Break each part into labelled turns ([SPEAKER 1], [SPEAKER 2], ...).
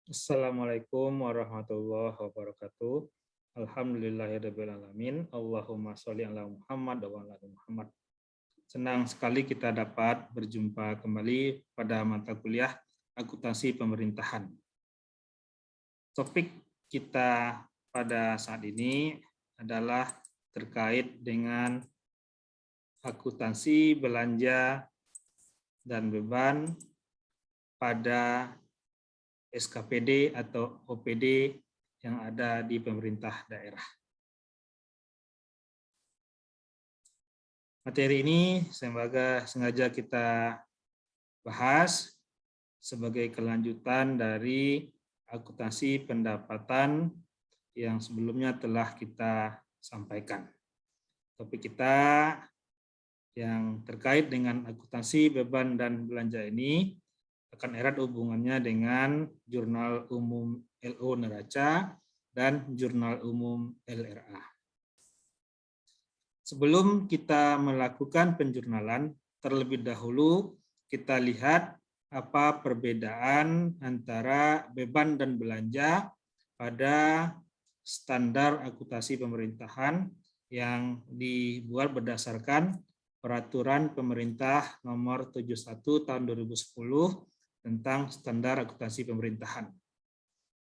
[SPEAKER 1] Assalamualaikum warahmatullahi wabarakatuh. Alhamdulillahirabbil alamin. Allahumma sholli ala Muhammad wa ala ali Muhammad. Senang sekali kita dapat berjumpa kembali pada mata kuliah akuntansi pemerintahan. Topik kita pada saat ini adalah terkait dengan akuntansi belanja dan beban pada SKPD atau OPD yang ada di pemerintah daerah. Materi ini sengaja kita bahas sebagai kelanjutan dari akuntansi pendapatan yang sebelumnya telah kita sampaikan. Topik kita yang terkait dengan akuntansi beban dan belanja ini akan erat hubungannya dengan Jurnal Umum LO Neraca dan Jurnal Umum LRA. Sebelum kita melakukan penjurnalan, terlebih dahulu kita lihat apa perbedaan antara beban dan belanja pada standar akuntansi pemerintahan yang dibuat berdasarkan Peraturan Pemerintah Nomor 71 Tahun 2010 tentang standar akuntansi pemerintahan.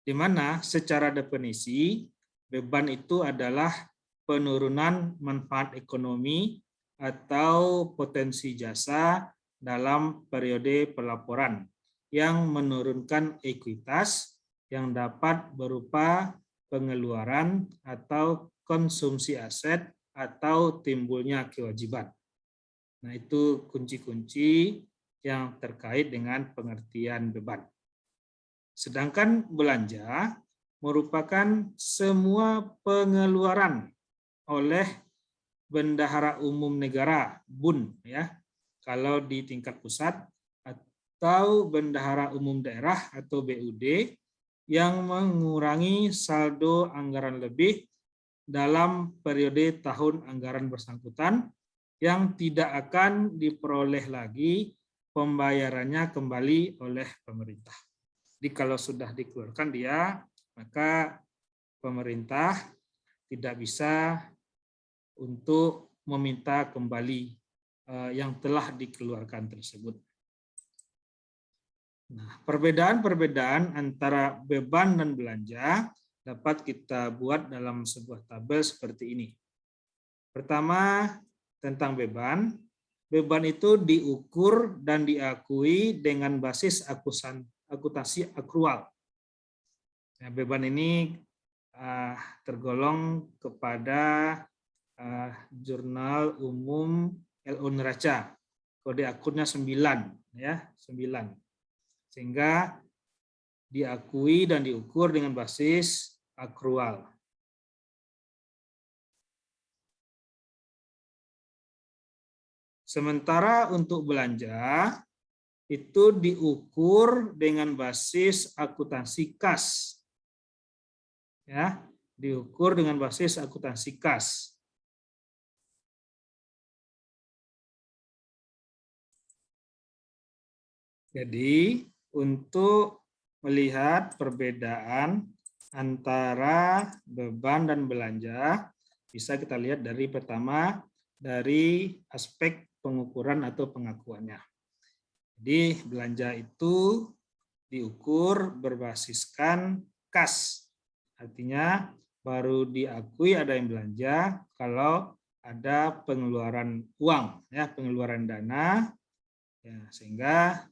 [SPEAKER 1] Di mana secara definisi beban itu adalah penurunan manfaat ekonomi atau potensi jasa dalam periode pelaporan yang menurunkan ekuitas yang dapat berupa pengeluaran atau konsumsi aset atau timbulnya kewajiban. Nah, itu kunci-kunci yang terkait dengan pengertian beban. Sedangkan belanja merupakan semua pengeluaran oleh Bendahara Umum Negara (BUN) ya, kalau di tingkat pusat, atau Bendahara Umum Daerah atau BUD yang mengurangi saldo anggaran lebih dalam periode tahun anggaran bersangkutan yang tidak akan diperoleh lagi pembayarannya kembali oleh pemerintah. Jadi kalau sudah dikeluarkan dia, maka pemerintah tidak bisa untuk meminta kembali yang telah dikeluarkan tersebut. Nah, perbedaan-perbedaan antara beban dan belanja dapat kita buat dalam sebuah tabel seperti ini. Pertama, tentang beban. Beban itu diukur dan diakui dengan basis akuntansi akrual. Nah, beban ini tergolong kepada Jurnal Umum LO Neraca. Kode akunnya 9 ya, 9. Sehingga diakui dan diukur dengan basis akrual. Sementara untuk belanja itu diukur dengan basis akuntansi kas. Ya, diukur dengan basis akuntansi kas. Jadi, untuk melihat perbedaan antara beban dan belanja, bisa kita lihat dari pertama dari aspek pengukuran atau pengakuannya. Jadi belanja itu diukur berbasiskan kas. Artinya baru diakui ada yang belanja kalau ada pengeluaran uang, ya, pengeluaran dana, ya, sehingga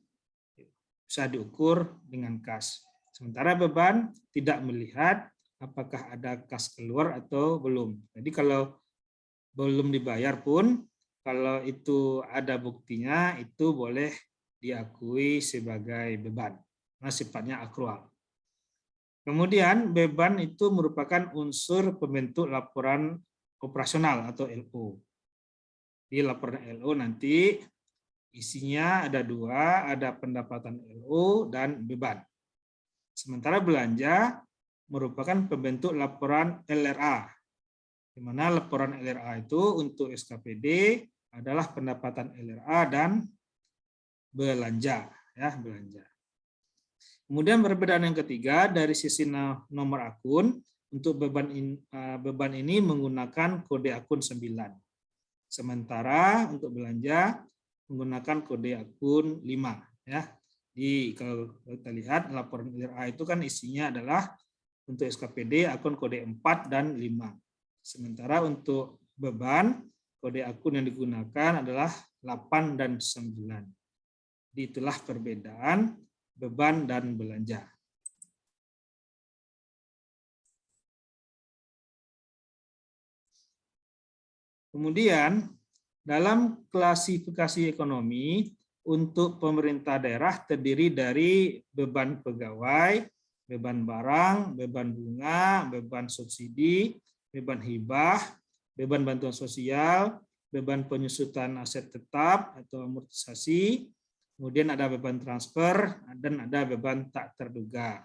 [SPEAKER 1] bisa diukur dengan kas. Sementara beban tidak melihat apakah ada kas keluar atau belum. Jadi kalau belum dibayar pun, kalau itu ada buktinya, itu boleh diakui sebagai beban. Nah, sifatnya akrual. Kemudian beban itu merupakan unsur pembentuk laporan operasional atau LO. Di laporan LO nanti isinya ada dua, ada pendapatan LO dan beban. Sementara belanja merupakan pembentuk laporan LRA, di mana laporan LRA itu untuk SKPD adalah pendapatan LRA dan belanja, ya, belanja. Kemudian perbedaan yang ketiga dari sisi nomor akun, untuk beban ini menggunakan kode akun 9. Sementara untuk belanja menggunakan kode akun 5. Ya. Jadi kalau kita lihat laporan IRA itu kan isinya adalah untuk SKPD akun kode 4 dan 5. Sementara untuk beban, kode akun yang digunakan adalah 8 dan 9. Jadi itulah perbedaan beban dan belanja. Kemudian, dalam klasifikasi ekonomi, untuk pemerintah daerah terdiri dari beban pegawai, beban barang, beban bunga, beban subsidi, beban hibah, beban bantuan sosial, beban penyusutan aset tetap atau amortisasi, kemudian ada beban transfer, dan ada beban tak terduga.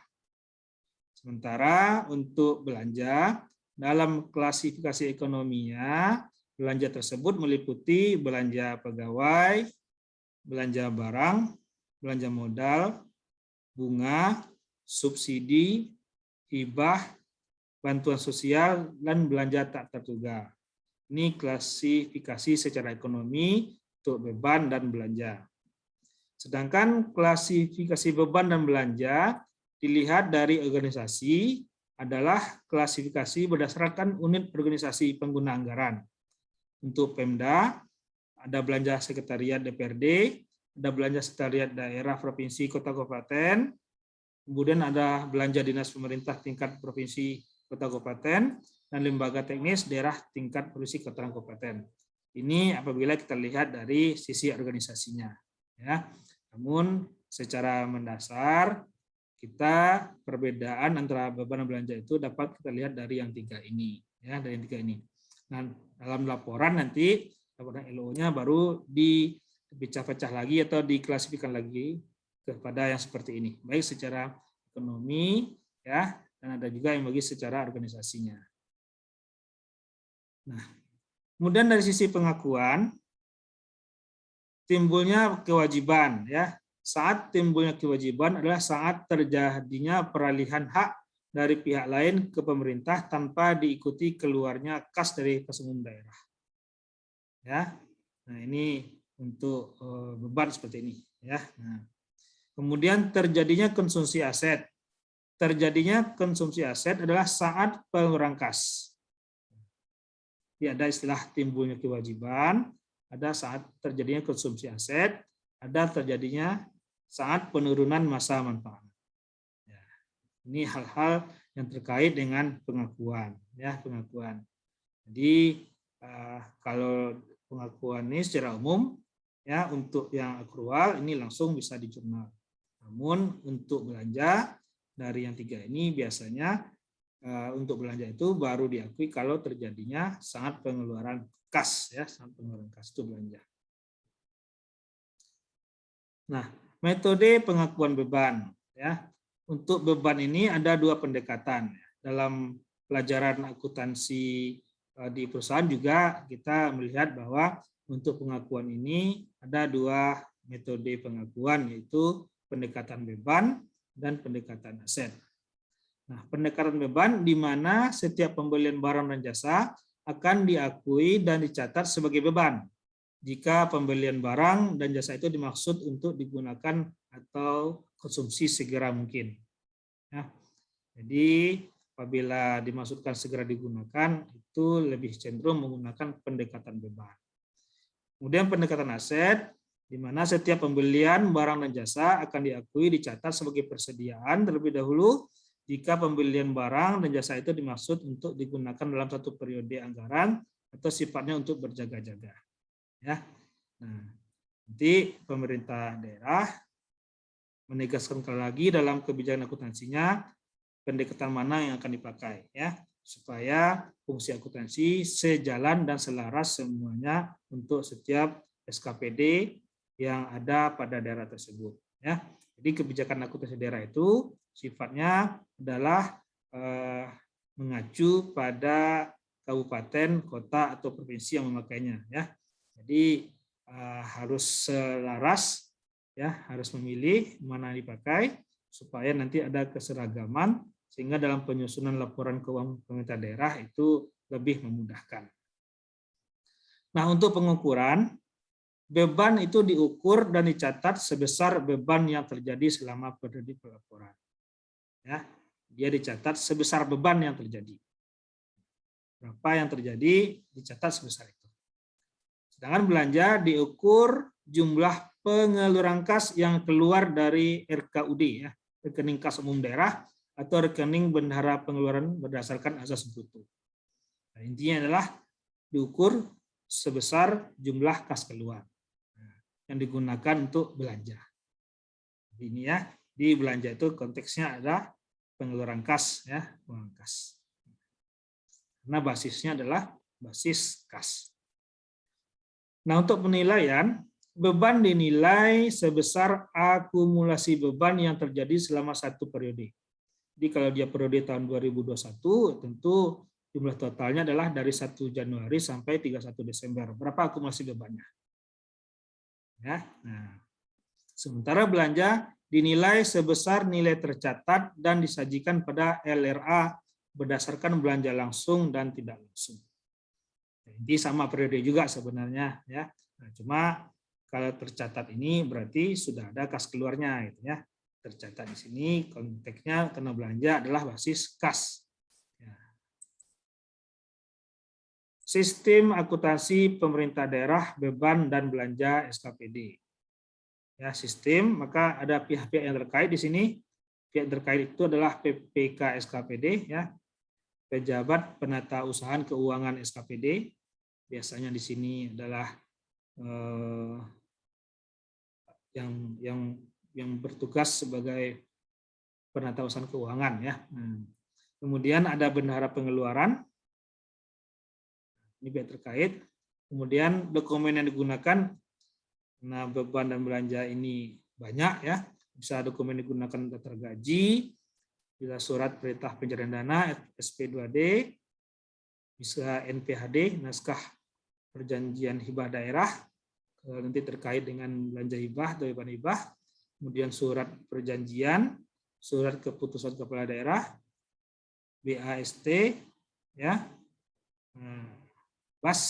[SPEAKER 1] Sementara untuk belanja, dalam klasifikasi ekonominya, belanja tersebut meliputi belanja pegawai, belanja barang, belanja modal, bunga, subsidi, hibah, bantuan sosial, dan belanja tak terduga. Ini klasifikasi secara ekonomi untuk beban dan belanja. Sedangkan klasifikasi beban dan belanja dilihat dari organisasi adalah klasifikasi berdasarkan unit organisasi pengguna anggaran. Untuk Pemda, ada belanja sekretariat DPRD, ada belanja sekretariat daerah provinsi kota kabupaten, kemudian ada belanja dinas pemerintah tingkat provinsi kota kabupaten, dan lembaga teknis daerah tingkat provinsi kota kabupaten. Ini apabila kita lihat dari sisi organisasinya. Ya. Namun secara mendasar kita perbedaan antara beban dan belanja itu dapat kita lihat dari yang tiga ini. Ya, dari yang tiga ini. Nah, dalam laporan nanti laporan LO-nya baru dipecah-pecah lagi atau diklasifikasikan lagi kepada yang seperti ini, baik secara ekonomi ya, dan ada juga yang bagi secara organisasinya. Nah, kemudian dari sisi pengakuan timbulnya kewajiban ya. Saat timbulnya kewajiban adalah saat terjadinya peralihan hak dari pihak lain ke pemerintah tanpa diikuti keluarnya kas dari kas umum daerah. Ya, nah ini untuk beban seperti ini. Ya, nah. Kemudian terjadinya konsumsi aset. Terjadinya konsumsi aset adalah saat pengurangan kas. Ya, ada istilah timbulnya kewajiban, ada saat terjadinya konsumsi aset, ada terjadinya saat penurunan masa manfaat. Ya, ini hal-hal yang terkait dengan pengakuan. Ya, pengakuan. Jadi kalau pengakuan ini secara umum ya untuk yang akrual ini langsung bisa di jurnal. Namun untuk belanja dari yang tiga ini biasanya untuk belanja itu baru diakui kalau terjadinya saat pengeluaran kas ya, saat pengeluaran kas itu belanja. Nah, metode pengakuan beban ya. Untuk beban ini ada dua pendekatan. Dalam pelajaran akuntansi di perusahaan juga kita melihat bahwa untuk pengakuan ini ada dua metode pengakuan, yaitu pendekatan beban dan pendekatan aset. Nah, pendekatan beban di mana setiap pembelian barang dan jasa akan diakui dan dicatat sebagai beban jika pembelian barang dan jasa itu dimaksud untuk digunakan atau konsumsi segera mungkin. Ya. Jadi apabila dimaksudkan segera digunakan, itu lebih cenderung menggunakan pendekatan beban. Kemudian pendekatan aset, di mana setiap pembelian barang dan jasa akan diakui dicatat sebagai persediaan terlebih dahulu jika pembelian barang dan jasa itu dimaksud untuk digunakan dalam satu periode anggaran atau sifatnya untuk berjaga-jaga. Ya, nah, nanti pemerintah daerah menegaskan lagi dalam kebijakan akuntansinya pendekatan mana yang akan dipakai, ya, supaya fungsi akuntansi sejalan dan selaras semuanya untuk setiap SKPD yang ada pada daerah tersebut. Ya, jadi kebijakan akuntansi daerah itu sifatnya adalah mengacu pada kabupaten, kota atau provinsi yang memakainya. Ya. Jadi harus selaras, ya, harus memilih mana yang dipakai supaya nanti ada keseragaman sehingga dalam penyusunan laporan keuangan pemerintah daerah itu lebih memudahkan. Nah, untuk pengukuran, beban itu diukur dan dicatat sebesar beban yang terjadi selama periode pelaporan. Ya, dia dicatat sebesar beban yang terjadi. Berapa yang terjadi dicatat sebesar itu. Sedangkan belanja diukur jumlah pengeluaran kas yang keluar dari RKUD, ya, rekening kas umum daerah atau rekening bendahara pengeluaran berdasarkan asas bruto. Nah, intinya adalah diukur sebesar jumlah kas keluar yang digunakan untuk belanja. Ini ya, di belanja itu konteksnya ada pengeluaran kas, ya, pengeluaran kas. Karena basisnya adalah basis kas. Nah, untuk penilaian, beban dinilai sebesar akumulasi beban yang terjadi selama satu periode. Jadi kalau dia periode tahun 2021, tentu jumlah totalnya adalah dari 1 Januari sampai 31 Desember. Berapa akumulasi bebannya? Ya, nah. Sementara belanja dinilai sebesar nilai tercatat dan disajikan pada LRA berdasarkan belanja langsung dan tidak langsung. Jadi sama periode juga sebenarnya, ya. Nah, cuma kalau tercatat ini berarti sudah ada kas keluarnya, gitu ya. Tercatat di sini konteksnya karena belanja adalah basis kas. Ya. Sistem akuntansi pemerintah daerah beban dan belanja SKPD. Ya, sistem, maka ada pihak-pihak yang terkait di sini. Pihak terkait itu adalah PPK SKPD, ya, pejabat penata usahaan keuangan SKPD. Biasanya di sini adalah yang bertugas sebagai penata usahaan keuangan, ya. Kemudian ada bendahara pengeluaran, ini pihak terkait. Kemudian dokumen yang digunakan. Nah, beban dan belanja ini banyak, ya. Bisa dokumen digunakan daftar gaji, bisa surat perintah pencairan dana SP2D, bisa NPHD, naskah perjanjian hibah daerah, nanti terkait dengan belanja hibah atau beban hibah, kemudian surat perjanjian, surat keputusan kepala daerah, BAST, ya, BAS,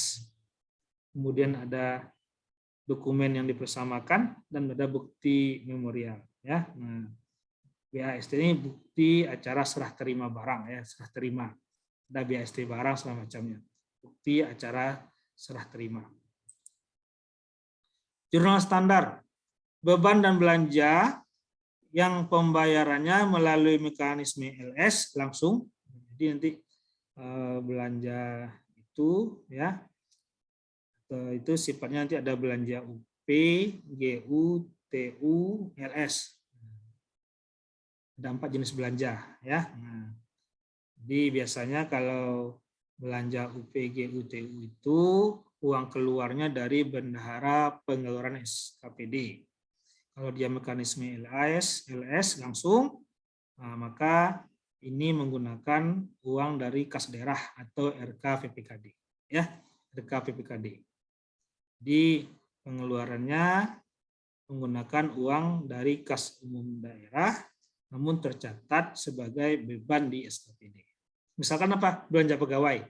[SPEAKER 1] kemudian ada dokumen yang dipersamakan dan ada bukti memorial, ya. Nah, BAST ini bukti acara serah terima barang, ya, serah terima. Ada BAST barang segala macamnya. Bukti acara serah terima. Jurnal standar beban dan belanja yang pembayarannya melalui mekanisme LS langsung. Jadi nanti belanja itu, ya, itu sifatnya nanti ada belanja UP, GU, TU, LS. Ada 4 jenis belanja, ya. Nah, jadi biasanya kalau belanja UP, GU, TU itu uang keluarnya dari bendahara pengeluaran SKPD. Kalau dia mekanisme LS langsung, nah, maka ini menggunakan uang dari kas daerah atau RKPPKD, ya, RKPPKD. Di pengeluarannya menggunakan uang dari kas umum daerah, namun tercatat sebagai beban di SKPD. Misalkan apa? Belanja pegawai.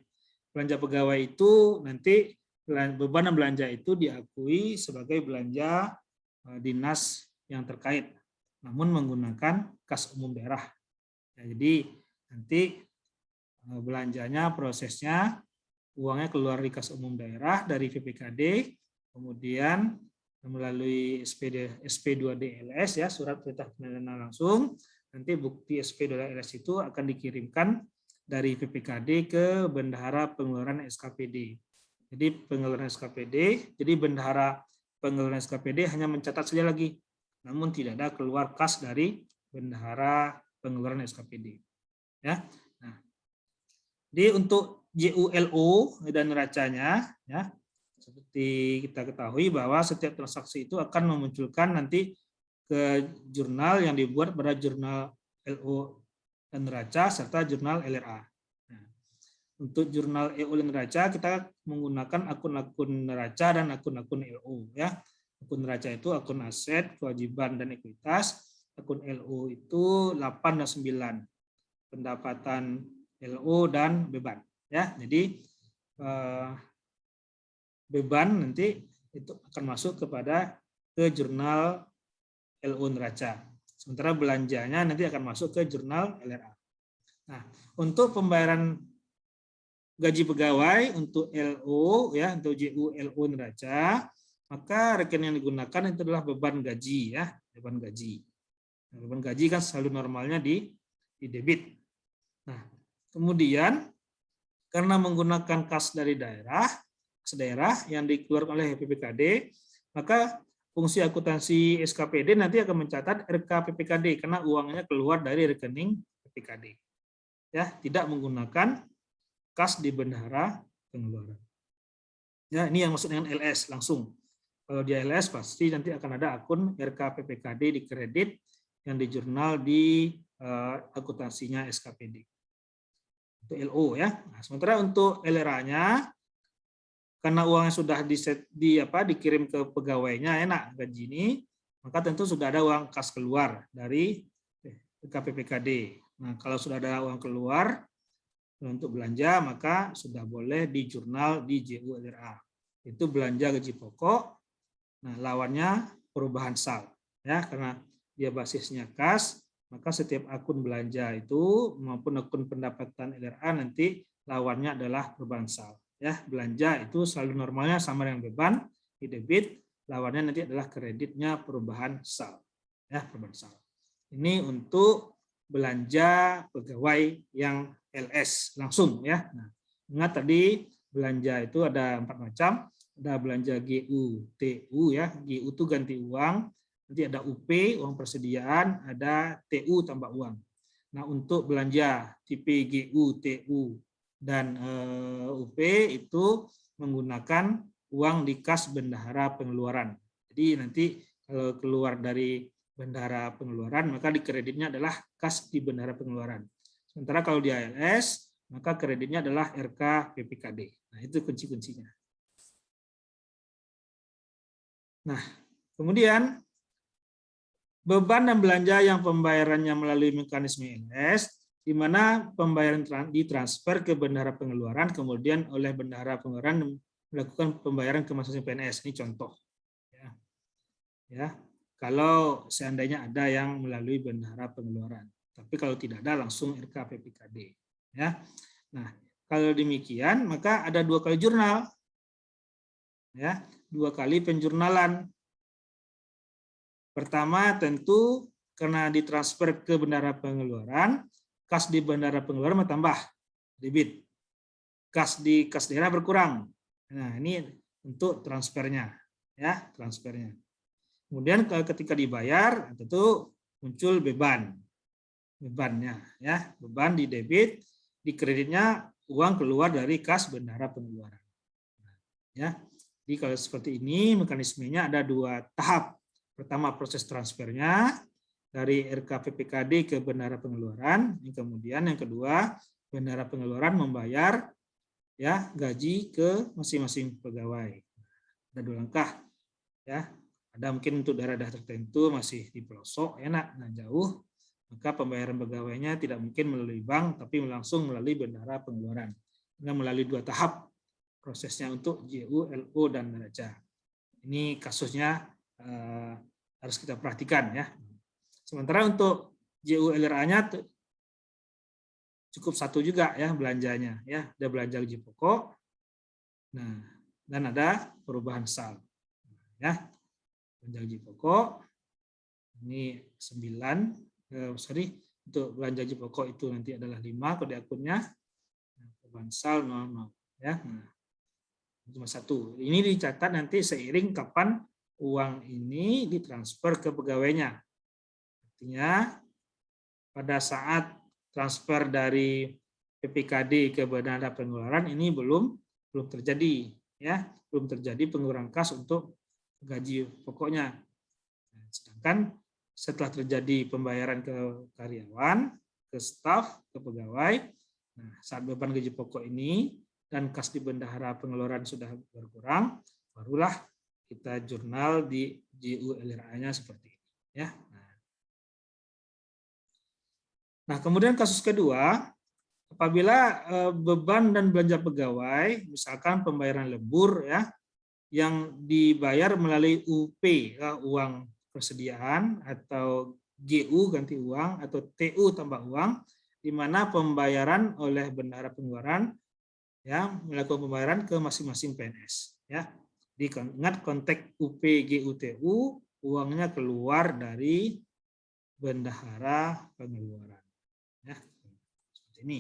[SPEAKER 1] Belanja pegawai itu nanti beban dan belanja itu diakui sebagai belanja dinas yang terkait, namun menggunakan kas umum daerah. Ya, jadi nanti belanjanya prosesnya uangnya keluar di kas umum daerah dari PPKD, kemudian melalui SP2D LS, ya, surat perintah pencairan langsung. Nanti bukti SP2D LS itu akan dikirimkan dari PPKD ke bendahara pengeluaran SKPD. Jadi pengeluaran SKPD, jadi bendahara pengeluaran SKPD hanya mencatat saja lagi, namun tidak ada keluar kas dari bendahara pengeluaran SKPD. Ya. Nah, jadi untuk JULO dan neracanya, ya, seperti kita ketahui bahwa setiap transaksi itu akan memunculkan nanti ke jurnal yang dibuat pada jurnal LO dan neraca serta jurnal LRA. Nah, untuk jurnal LO dan neraca kita menggunakan akun-akun neraca dan akun-akun LO, ya. Akun neraca itu akun aset, kewajiban dan ekuitas. akun LO itu 8 dan 9. Pendapatan LO dan beban. Ya, jadi beban nanti itu akan masuk ke jurnal LO neraca. Sementara belanjanya nanti akan masuk ke jurnal LRA. Nah, untuk pembayaran gaji pegawai untuk LO ya, untuk JU LO neraca, maka rekening yang digunakan itu adalah beban gaji ya, beban gaji. Nah, beban gaji kan selalu normalnya di debit. Nah, kemudian karena menggunakan kas dari daerah yang dikeluarkan oleh PPKD, maka fungsi akuntansi SKPD nanti akan mencatat RK PPKD karena uangnya keluar dari rekening PPKD. Ya, tidak menggunakan kas di bendahara pengeluaran. Ya, ini yang maksud dengan LS langsung. Kalau di LS pasti nanti akan ada akun RK PPKD di kredit yang di jurnal di akuntansinya SKPD. Untuk LO ya. Nah, sementara untuk LRA-nya karena uangnya sudah dikirim ke pegawainya enak gaji ini, maka tentu sudah ada uang kas keluar dari KPPKD. Nah, kalau sudah ada uang keluar untuk belanja, maka sudah boleh di jurnal di JU LRA. Itu belanja gaji pokok. Nah, lawannya perubahan sal. Ya, karena dia basisnya kas, maka setiap akun belanja itu maupun akun pendapatan LRA nanti lawannya adalah perubahan sal. Ya, belanja itu selalu normalnya sama dengan beban di debit, lawannya nanti adalah kreditnya perubahan sal. Ya, perubahan sal. Ini untuk belanja pegawai yang LS langsung ya. Nah, ingat tadi belanja itu ada 4 macam. Ada belanja GU, TU ya. GU itu ganti uang. Nanti ada UP, uang persediaan, ada TU tambah uang. Nah, untuk belanja tipe GU, TU dan UP itu menggunakan uang di kas bendahara pengeluaran. Jadi nanti kalau keluar dari bendahara pengeluaran, maka di kreditnya adalah kas di bendahara pengeluaran. Sementara kalau di ALS, maka kreditnya adalah RK PPKD. Nah, itu kunci-kuncinya. Nah, kemudian beban dan belanja yang pembayarannya melalui mekanisme LS, di mana pembayaran ditransfer ke bendahara pengeluaran, kemudian oleh bendahara pengeluaran melakukan pembayaran ke masing-masing PNS. Ini contoh. Ya, kalau seandainya ada yang melalui bendahara pengeluaran. Tapi kalau tidak ada langsung RK PPKD. Ya. Nah, kalau demikian maka ada 2 kali jurnal. Ya, 2 kali penjurnalan. Pertama tentu karena ditransfer ke bendahara pengeluaran, kas di bendahara pengeluaran bertambah debit. Kas di kas daerah berkurang. Nah, ini untuk transfernya, ya, transfernya. Kemudian ketika dibayar tentu muncul bebannya, ya, beban di debit, di kreditnya uang keluar dari kas bendahara pengeluaran. Ya, jadi kalau seperti ini mekanismenya ada 2 tahap. Pertama proses transfernya dari RK PPKD ke bendahara pengeluaran, kemudian yang kedua bendahara pengeluaran membayar ya gaji ke masing-masing pegawai. Ada 2 langkah ya. Ada mungkin untuk daerah-daerah tertentu masih di pelosok enak dan jauh, maka pembayaran pegawainya tidak mungkin melalui bank tapi langsung melalui bendahara pengeluaran. Dengan melalui 2 tahap prosesnya untuk JU, LO dan neraca. Ini kasusnya harus kita perhatikan ya. Sementara untuk JU LRA-nya cukup 1 juga ya belanjanya ya, ada belanja gaji pokok. Nah, dan ada perubahan sal. Ya. Belanja gaji pokok ini 9 untuk belanja gaji pokok itu nanti adalah 5 kode akunnya. Perubahan sal 00 ya. Nah, cuma 1. Ini dicatat nanti seiring kapan uang ini ditransfer ke pegawainya. Artinya pada saat transfer dari PPKD ke bendahara pengeluaran ini belum terjadi ya, belum terjadi pengurangan kas untuk gaji pokoknya. Sedangkan setelah terjadi pembayaran ke karyawan, ke staf, ke pegawai, nah saat beban gaji pokok ini dan kas di bendahara pengeluaran sudah berkurang, barulah kita jurnal di JU LRA-nya seperti ini ya. Nah, Nah, kemudian kasus kedua, apabila beban dan belanja pegawai, misalkan pembayaran lembur ya, yang dibayar melalui UP, ya, uang persediaan, atau GU ganti uang, atau TU tambah uang, di mana pembayaran oleh Bendahara Pengeluaran ya melakukan pembayaran ke masing-masing PNS ya. Ingat konteks UP GU TU, uangnya keluar dari Bendahara Pengeluaran ya. Seperti ini.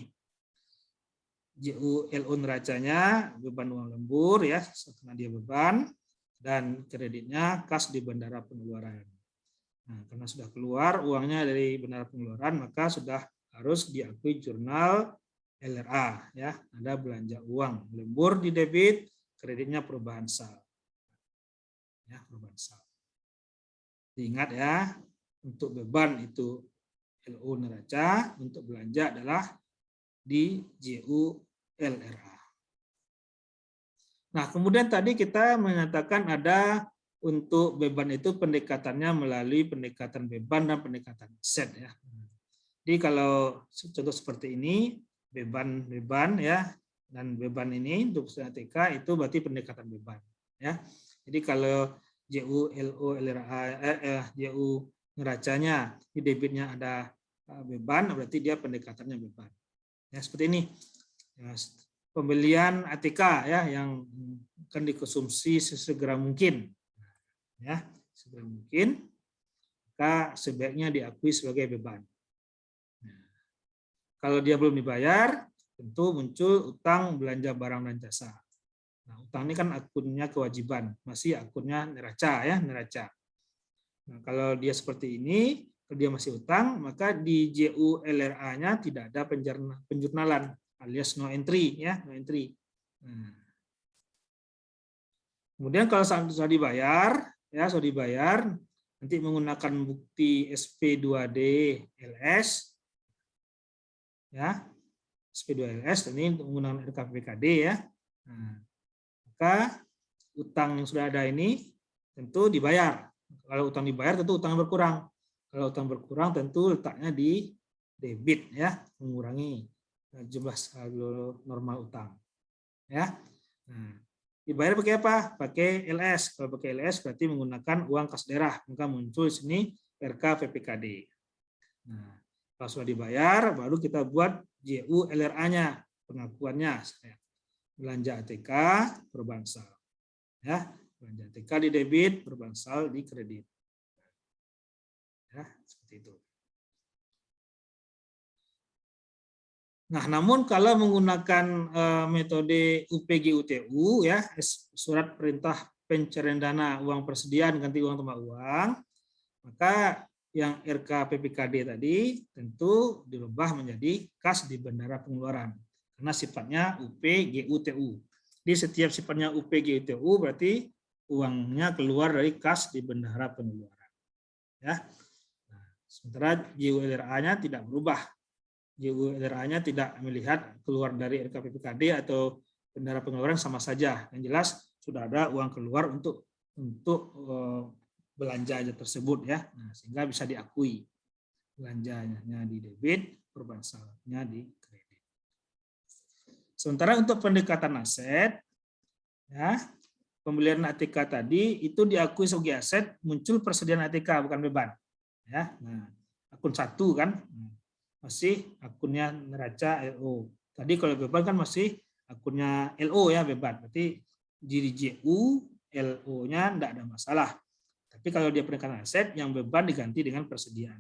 [SPEAKER 1] JU LO neracanya beban uang lembur ya, karena dia beban, dan kreditnya kas di Bendahara Pengeluaran. Nah, karena sudah keluar uangnya dari Bendahara Pengeluaran, maka sudah harus diakui jurnal LRA ya, ada belanja uang lembur di debit, kreditnya perubahan saldo. Ya, perubahan saldo. Diingat ya, untuk beban itu LO neraca, untuk belanja adalah di JU LRA. Nah, kemudian tadi kita menyatakan ada untuk beban itu pendekatannya melalui pendekatan beban dan pendekatan aset ya. Jadi kalau contoh seperti ini, beban ya, dan beban ini untuk ATK itu berarti pendekatan beban ya. Jadi kalau JU LO LRA JU neracanya di debitnya ada beban, berarti dia pendekatannya beban. Ya, seperti ini. Ya, pembelian ATK ya yang akan dikonsumsi sesegera mungkin. Ya, segera mungkin, maka sebaiknya diakui sebagai beban. Nah, kalau dia belum dibayar, tentu muncul utang belanja barang dan jasa. Nah, utang ini kan akunnya kewajiban, masih akunnya neraca ya, neraca. Nah, kalau dia seperti ini, kalau dia masih utang, maka di JU LRA-nya tidak ada penjurnalan alias no entry ya, no entry. Nah. Kemudian kalau sudah dibayar ya, sudah dibayar, nanti menggunakan bukti SP2D LS ya. SP2 LS ini menggunakan RKPKD ya. Nah, maka utang yang sudah ada ini tentu dibayar. Kalau utang dibayar tentu utang berkurang. Kalau utang berkurang tentu letaknya di debit ya, mengurangi jumlah saldo normal utang. Ya. Nah, dibayar pakai apa? Pakai LS. Kalau pakai LS berarti menggunakan uang kas daerah, maka muncul di sini RKPPKD. Nah, kalau sudah dibayar, baru kita buat JU LRA-nya, pengakuannya. Belanja ATK, perubahan saldo. Ya, belanja ATK di debit, perubahan saldo di kredit. Ya, seperti itu. Nah, namun kalau menggunakan metode UPG-UTU ya, surat perintah pencairan dana uang persediaan ganti uang tambah uang, maka yang RKPPKD tadi tentu dirubah menjadi kas di Bendahara Pengeluaran karena sifatnya UPG-UTU. Di setiap sifatnya UPG-UTU berarti uangnya keluar dari kas di Bendahara Pengeluaran. Ya. Nah, sementara JULRA-nya tidak berubah. JULRA-nya tidak melihat keluar dari RKPPKD atau Bendahara Pengeluaran sama saja. Yang jelas sudah ada uang keluar untuk belanja tersebut ya. Nah, sehingga bisa diakui belanjanya di debit, perubahan saldonya di kredit. Sementara untuk pendekatan aset ya, pembelian ATK tadi itu diakui sebagai aset, muncul persediaan ATK bukan beban. Ya. Nah, akun 1 kan masih akunnya neraca LO. Tadi kalau beban kan masih akunnya LO ya, beban. Berarti di JU LO-nya tidak ada masalah. Tapi kalau dia pendekatan aset, yang beban diganti dengan persediaan.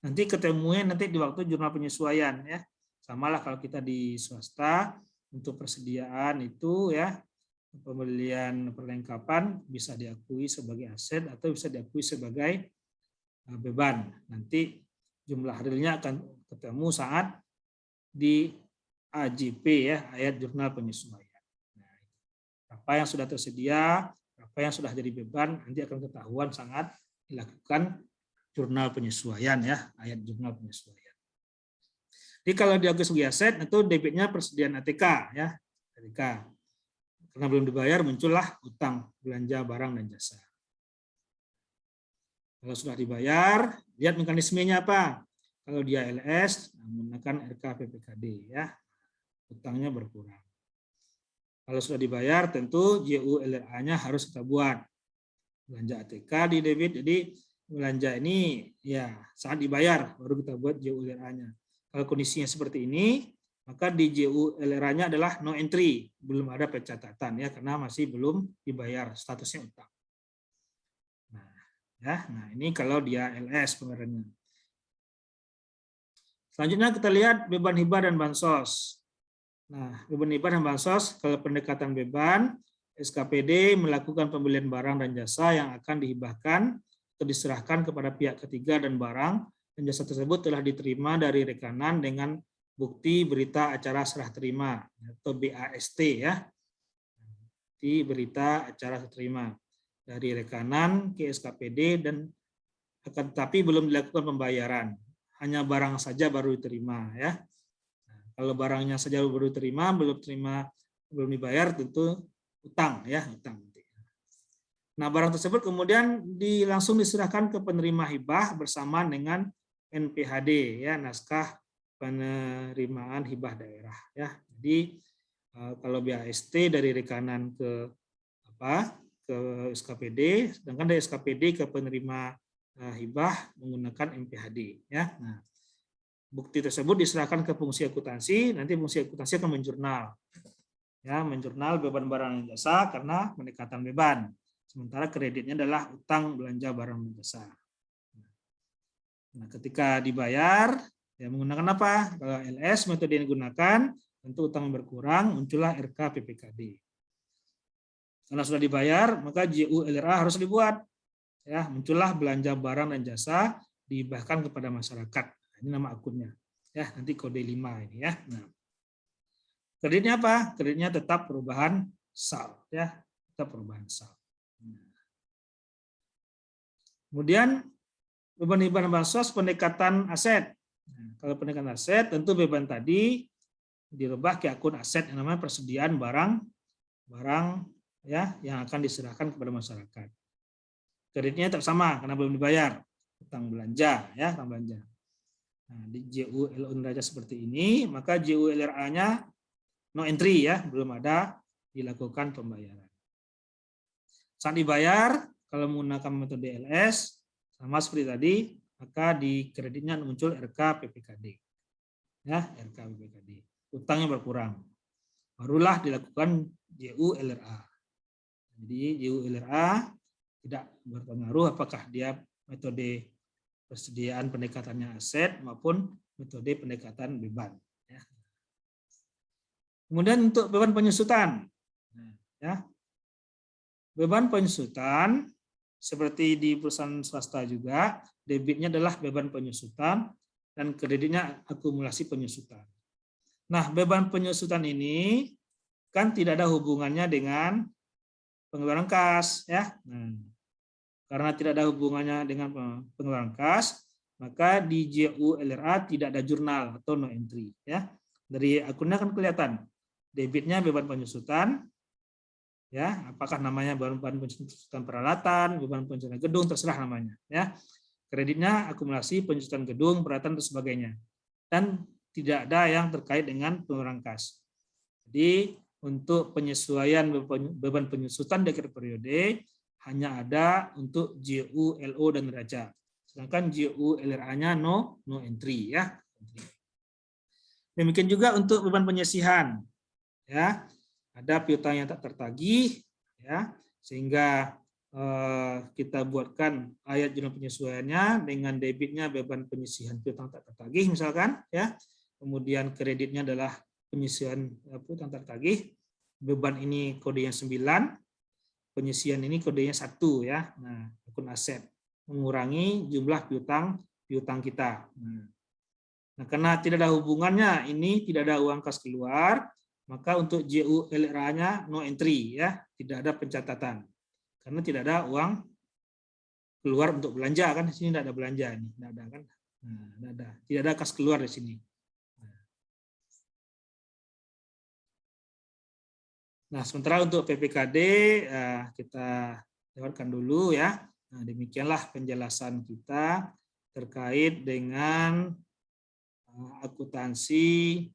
[SPEAKER 1] Nanti ketemunya nanti di waktu jurnal penyesuaian ya. Samalah kalau kita di swasta untuk persediaan itu ya, pembelian perlengkapan bisa diakui sebagai aset atau bisa diakui sebagai beban. Nanti jumlah realnya akan ketemu saat di AJP ya, ayat jurnal penyesuaian. Nah, apa yang sudah tersedia, apa yang sudah jadi beban, nanti akan ketahuan sangat dilakukan jurnal penyesuaian ya, ayat jurnal penyesuaian. Jadi kalau diakui sebagai aset, itu debitnya persediaan ATK ya, ATK. Karena belum dibayar muncullah utang belanja barang dan jasa. Kalau sudah dibayar, lihat mekanismenya apa. Kalau dia LS, menggunakan RK PPKD ya. Utangnya berkurang. Kalau sudah dibayar, tentu JU LRA-nya harus kita buat. Belanja ATK di debit, jadi belanja ini ya saat dibayar baru kita buat JU LRA-nya. Kalau kondisinya seperti ini, maka di JU LRA-nya adalah no entry, belum ada pencatatan ya, karena masih belum dibayar, statusnya utang. Nah ini kalau dia LS pembayarannya. Selanjutnya kita lihat beban hibah dan bansos. Nah, beban hibah dan bansos, kalau pendekatan beban, SKPD melakukan pembelian barang dan jasa yang akan dihibahkan atau diserahkan kepada pihak ketiga dan barang dan jasa tersebut telah diterima dari rekanan dengan bukti berita acara serah terima atau BAST ya. Bukti berita acara serah terima dari rekanan ke SKPD dan akan tetapi belum dilakukan pembayaran. Hanya barang saja baru diterima ya. Nah, kalau barangnya saja baru diterima, belum dibayar tentu utang ya, utang. Nah, barang tersebut kemudian langsung diserahkan ke penerima hibah bersama dengan NPHD ya, naskah penerimaan hibah daerah ya. Jadi kalau BAST dari rekanan ke SKPD, sedangkan dari SKPD ke penerima hibah menggunakan MPHD ya. Nah, bukti tersebut diserahkan ke fungsi akuntansi, nanti fungsi akuntansi akan menjurnal. Ya, menjurnal beban barang dan jasa karena pendekatan beban. Sementara kreditnya adalah utang belanja barang dan jasa. Nah, ketika dibayar ya menggunakan apa? Kalau LS metode yang digunakan, tentu utang berkurang, muncullah RK PPKD. Karena sudah dibayar, maka JU LRA harus dibuat. Ya, muncullah belanja barang dan jasa dihibahkan kepada masyarakat. Ini nama akunnya. Ya, nanti kode 5 ini ya. Nah, kreditnya apa? Kreditnya tetap perubahan SAL ya, tetap perubahan SAL. Kemudian beban hibah dan bansos pendekatan aset. Nah, kalau pendekatan aset tentu beban tadi dirubah ke akun aset yang namanya persediaan barang ya yang akan diserahkan kepada masyarakat. Kreditnya tetap sama karena belum dibayar, utang belanja ya, utang belanja. Nah, di JU LO neraca seperti ini, maka JU LRA-nya no entry ya, belum ada dilakukan pembayaran. Saat dibayar, kalau menggunakan metode LS, sama seperti tadi, maka di kreditnya muncul RK PPKD. Ya, RK PPKD. Utangnya berkurang. Barulah dilakukan JU LRA. Jadi JU LRA tidak berpengaruh apakah dia metode persediaan pendekatannya aset maupun metode pendekatan beban. Ya. Kemudian untuk beban penyusutan. Ya. Beban penyusutan seperti di perusahaan swasta juga, debitnya adalah beban penyusutan dan kreditnya akumulasi penyusutan. Nah, beban penyusutan ini kan tidak ada hubungannya dengan pengeluaran kas ya. Nah, karena tidak ada hubungannya dengan pengeluaran kas, maka di JU LRA tidak ada jurnal atau no entry ya. Dari akunnya kan kelihatan debitnya beban penyusutan ya, apakah namanya beban penyusutan peralatan, beban penyusutan gedung, terserah namanya ya. Kreditnya akumulasi penyusutan gedung, peralatan dan sebagainya. Dan tidak ada yang terkait dengan pengeluaran kas. Jadi untuk penyesuaian beban penyusutan di akhir periode hanya ada untuk JU, LO dan neraca. Sedangkan JU, LRA-nya no entry ya. Demikian juga untuk beban penyisihan. Ya. Ada piutang yang tak tertagih ya, sehingga kita buatkan ayat jurnal penyesuaiannya dengan debitnya beban penyisihan piutang tak tertagih misalkan ya. Kemudian kreditnya adalah penyisihan piutang tak tertagih. Beban ini kodenya 9, penyisihan ini kodenya 1 ya. Nah, akun aset mengurangi jumlah piutang kita. Nah, karena tidak ada hubungannya, ini tidak ada uang kas keluar, maka untuk JU LRA-nya no entry ya, tidak ada pencatatan. Karena tidak ada uang keluar untuk belanja kan, di sini tidak ada belanja ini, tidak ada kan. Nah, tidak ada kas keluar di sini. Nah, sementara untuk PPKD kita lewatkan dulu ya. Nah, demikianlah penjelasan kita terkait dengan akuntansi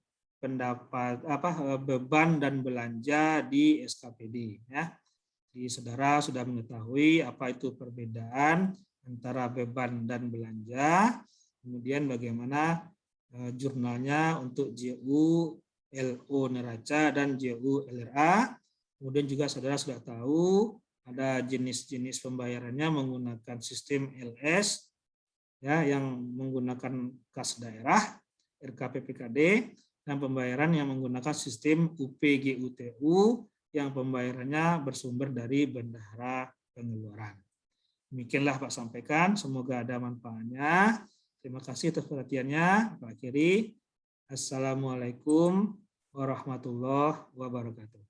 [SPEAKER 1] beban dan belanja di SKPD ya. Jadi saudara sudah mengetahui apa itu perbedaan antara beban dan belanja, kemudian bagaimana jurnalnya untuk JU LO neraca dan JU LRA. Kemudian juga saudara sudah tahu ada jenis-jenis pembayarannya menggunakan sistem LS ya, yang menggunakan kas daerah RKPPKD, dan pembayaran yang menggunakan sistem UPGUTU yang pembayarannya bersumber dari bendahara pengeluaran. Demikianlah Pak sampaikan, semoga ada manfaatnya. Terima kasih atas perhatiannya. Pak akhiri, Assalamualaikum warahmatullahi wabarakatuh.